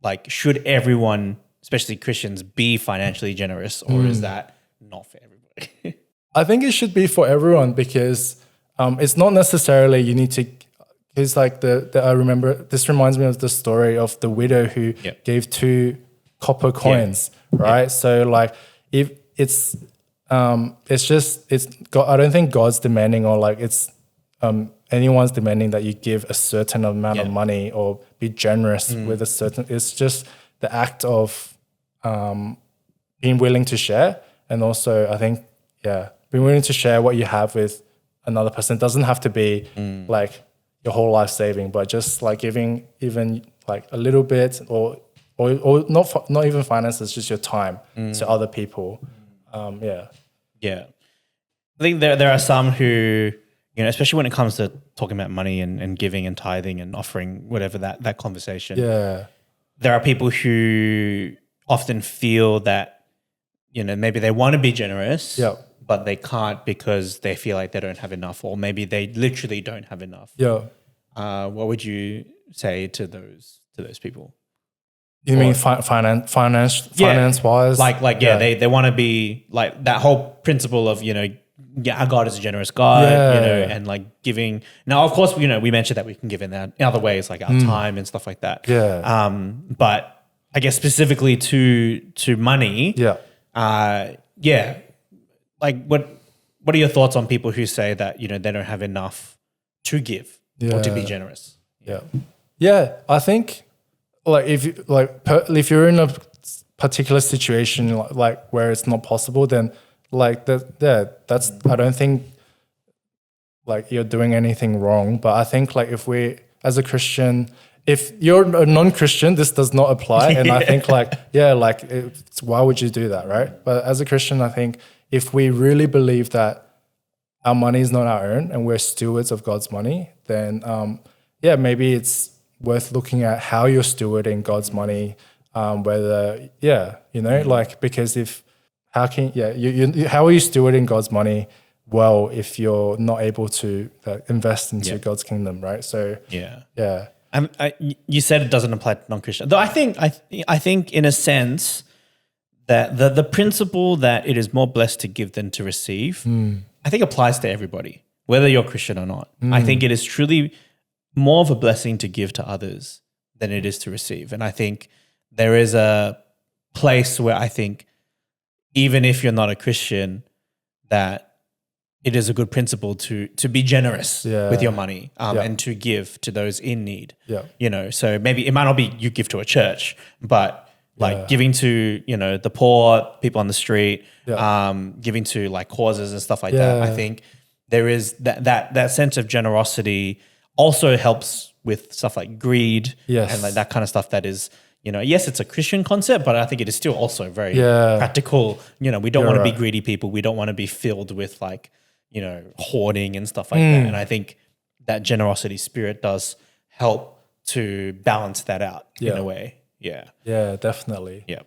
like, should everyone, especially Christians, be financially generous, or is that not for everybody? I think it should be for everyone because it's not necessarily you need to. It's like I remember this reminds me of the story of the widow who gave 2 copper coins, right? So like if it's just God. I don't think God's demanding or like it's anyone's demanding that you give a certain amount of money or be generous with a certain. It's just the act of being willing to share, and also I think being willing to share what you have with another person. It doesn't have to be like your whole life saving, but just like giving even like a little bit or not even finances, just your time to other people. Yeah. I think there are some who, especially when it comes to talking about money and giving and tithing and offering, whatever that conversation. Yeah. There are people who often feel that, maybe they want to be generous, but they can't because they feel like they don't have enough, or maybe they literally don't have enough. Yeah. What would you say to those people? You mean finance wise? They want to be like that whole principle of, our God is a generous God, and like giving. Now, of course, we mentioned that we can give in other ways, like our time and stuff like that. Yeah. But I guess specifically to money. Yeah. Like what are your thoughts on people who say that, they don't have enough to give or to be generous? Yeah. I think like if you're in a particular situation like where it's not possible, then like that's I don't think like you're doing anything wrong. But I think like if we as a Christian, if you're a non-Christian, this does not apply. And I think why would you do that, right? But as a Christian, I think if we really believe that our money is not our own and we're stewards of God's money, then maybe it's worth looking at how you're stewarding God's money, because how are you stewarding God's money well if you're not able to invest into God's kingdom, right? So you said it doesn't apply to non-Christian, though. I think in a sense that the principle that it is more blessed to give than to receive, I think applies to everybody, whether you're Christian or not. I think it is truly more of a blessing to give to others than it is to receive. And I think there is a place where I think even if you're not a Christian, that it is a good principle to be generous with your money and to give to those in need. So maybe it might not be you give to a church, but like giving to, the poor, people on the street, giving to like causes and stuff like that. I think there is that sense of generosity also helps with stuff like greed and like that kind of stuff that is, yes, it's a Christian concept, but I think it is still also very practical. We don't want to be greedy people. We don't want to be filled with like, hoarding and stuff like that. And I think that generosity spirit does help to balance that out in a way. Yeah. Yeah, definitely. Yeah.